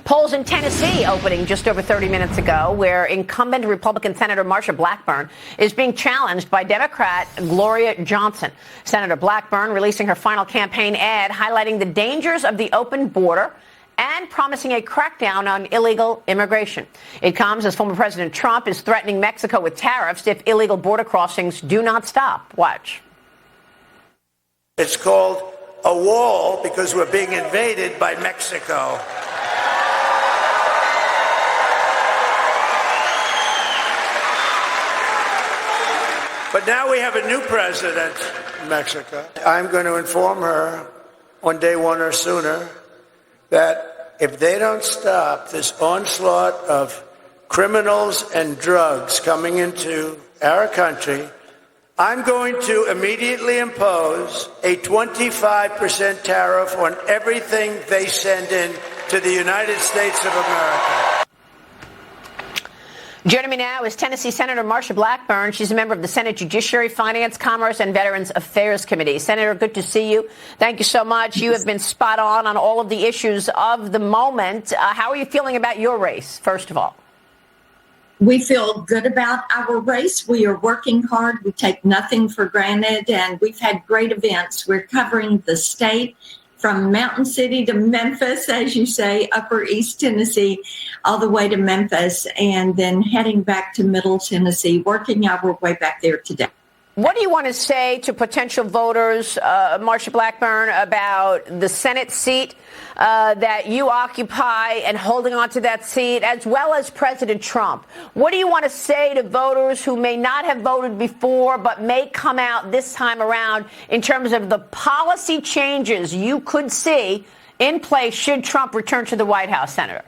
Polls in Tennessee opening just over 30 minutes ago, where incumbent Republican Senator Marsha Blackburn is being challenged by Democrat Gloria Johnson. Senator Blackburn releasing her final campaign ad highlighting the dangers of the open border and promising a crackdown on illegal immigration. It comes as former President Trump is threatening Mexico with tariffs if illegal border crossings do not stop. Watch. It's called a wall because we're being invaded by Mexico. But now we have a new president in Mexico. I'm going to inform her on day one or sooner that if they don't stop this onslaught of criminals and drugs coming into our country, I'm going to immediately impose a 25% tariff on everything they send in to the United States of America. Joining me now is Tennessee Senator Marsha Blackburn. She's a member of the Senate Judiciary, Finance, Commerce, and Veterans Affairs Committee. Senator, good to see you. Thank you so much. You have been spot on all of the issues of the moment. How are you feeling about your race, first of all? We feel good about our race. We are working hard. We take nothing for granted, and we've had great events. We're covering the state from Mountain City to Memphis, as you say, Upper East Tennessee, all the way to Memphis, and then heading back to Middle Tennessee, working our way back there today. What do you want to say to potential voters, Marsha Blackburn, about the Senate seat that you occupy and holding on to that seat, as well as President Trump? What do you want to say to voters who may not have voted before but may come out this time around in terms of the policy changes you could see in place should Trump return to the White House, Senator?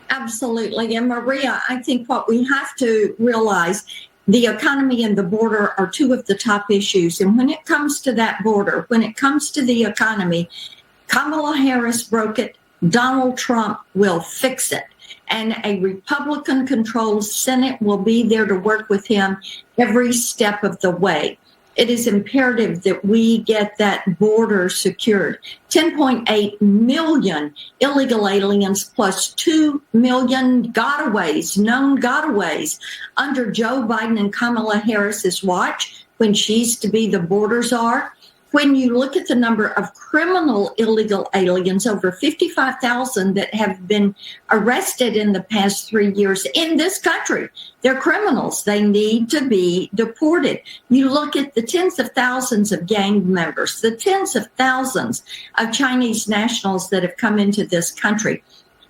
Absolutely. And Maria, I think what we have to realize, the economy and the border are two of the top issues. And when it comes to that border, when it comes to the economy, Kamala Harris broke it. Donald Trump will fix it. And a Republican-controlled Senate will be there to work with him every step of the way. It is imperative that we get that border secured. 10.8 million illegal aliens plus 2 million gotaways, known gotaways, under Joe Biden and Kamala Harris's watch when she's to be the border czar. When you look at the number of criminal illegal aliens, over 55,000 that have been arrested in the past 3 years in this country, they're criminals. They need to be deported. You look at the tens of thousands of gang members, the tens of thousands of Chinese nationals that have come into this country.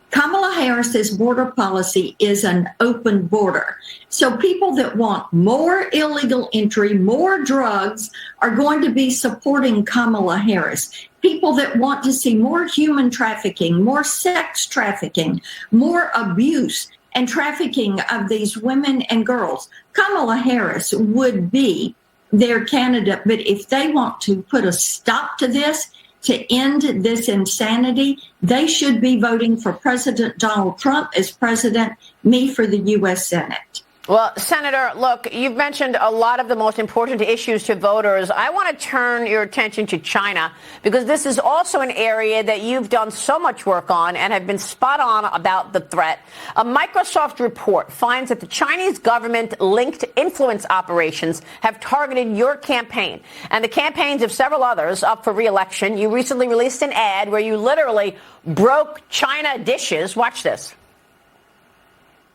Kamala Harris's border policy is an open border. So people that want more illegal entry, more drugs, are going to be supporting Kamala Harris. People that want to see more human trafficking, more sex trafficking, more abuse and trafficking of these women and girls, Kamala Harris would be their candidate. But if they want to put a stop to this, to end this insanity, they should be voting for President Donald Trump as president, me for the U.S. Senate. Well, Senator, look, you've mentioned a lot of the most important issues to voters. I want to turn your attention to China, because this is also an area that you've done so much work on and have been spot on about the threat. A Microsoft report finds that the Chinese government-linked influence operations have targeted your campaign and the campaigns of several others up for re-election. You recently released an ad where you literally broke China dishes. Watch this.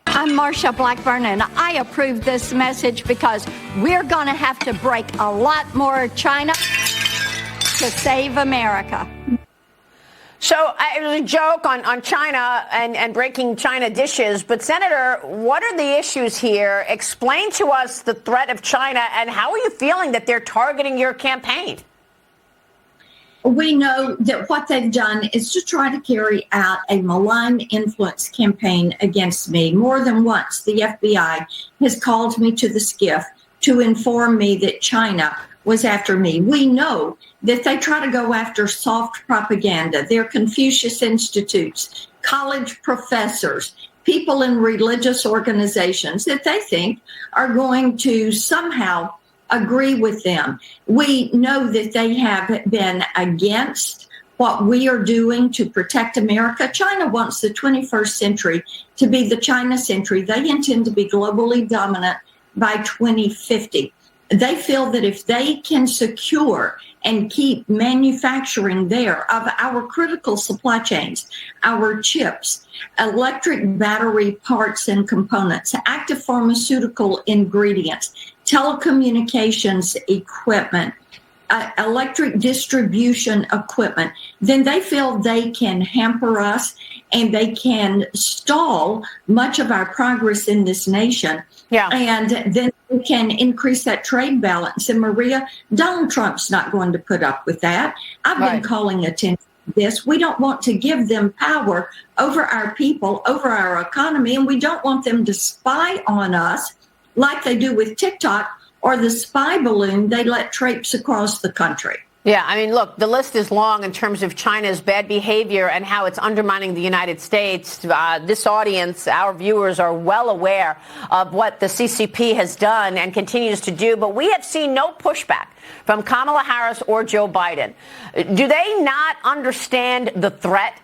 I'm Marsha Blackburn, and I approve this message because we're going to have to break a lot more China to save America. So it was a joke on China and breaking China dishes. But, Senator, what are the issues here? Explain to us the threat of China, and how are you feeling that they're targeting your campaign? We know that what they've done is to try to carry out a malign influence campaign against me. More than once, the FBI has called me to the skiff to inform me that China was after me. We know that they try to go after soft propaganda. They're Confucius Institutes, college professors, people in religious organizations that they think are going to somehow agree with them. We know that they have been against what we are doing to protect America. China wants the 21st century to be the China century. They intend to be globally dominant by 2050. They feel that if they can secure and keep manufacturing there of our critical supply chains, our chips, electric battery parts and components, active pharmaceutical ingredients, telecommunications equipment, electric distribution equipment, then they feel they can hamper us and they can stall much of our progress in this nation. Yeah. And then we can increase that trade balance. And Maria, Donald Trump's not going to put up with that. I've been calling attention to this. We don't want to give them power over our people, over our economy, and we don't want them to spy on us like they do with TikTok or the spy balloon they let traipse across the country. Yeah, I mean, look, the list is long in terms of China's bad behavior and how it's undermining the United States. This audience, our viewers, are well aware of what the CCP has done and continues to do. But we have seen no pushback from Kamala Harris or Joe Biden. Do they not understand the threat?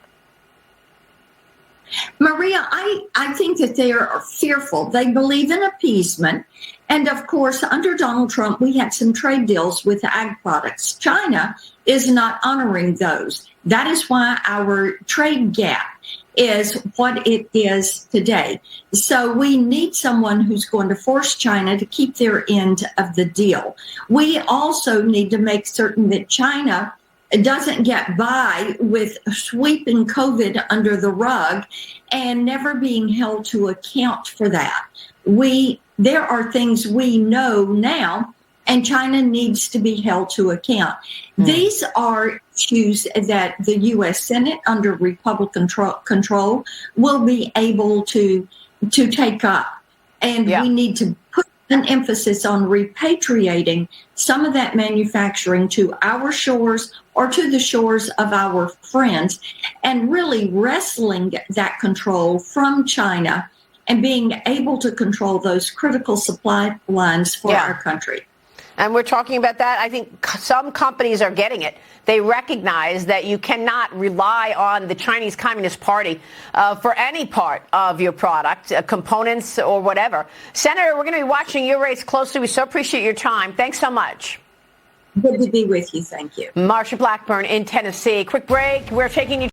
Maria, I think that they are fearful. They believe in appeasement. And of course, under Donald Trump, we had some trade deals with ag products. China is not honoring those. That is why our trade gap is what it is today. So we need someone who's going to force China to keep their end of the deal. We also need to make certain that China doesn't get by with sweeping COVID under the rug and never being held to account for that. There are things we know now, and China needs to be held to account. These are issues that the U.S. Senate under Republican control will be able to take up. And we need to put an emphasis on repatriating some of that manufacturing to our shores or to the shores of our friends, and really wresting that control from China and being able to control those critical supply lines for our country. And we're talking about that. I think some companies are getting it. They recognize that you cannot rely on the Chinese Communist Party for any part of your product, components or whatever. Senator, we're going to be watching your race closely. We so appreciate your time. Thanks so much. Good to be with you. Thank you. Marsha Blackburn in Tennessee. Quick break. We're taking you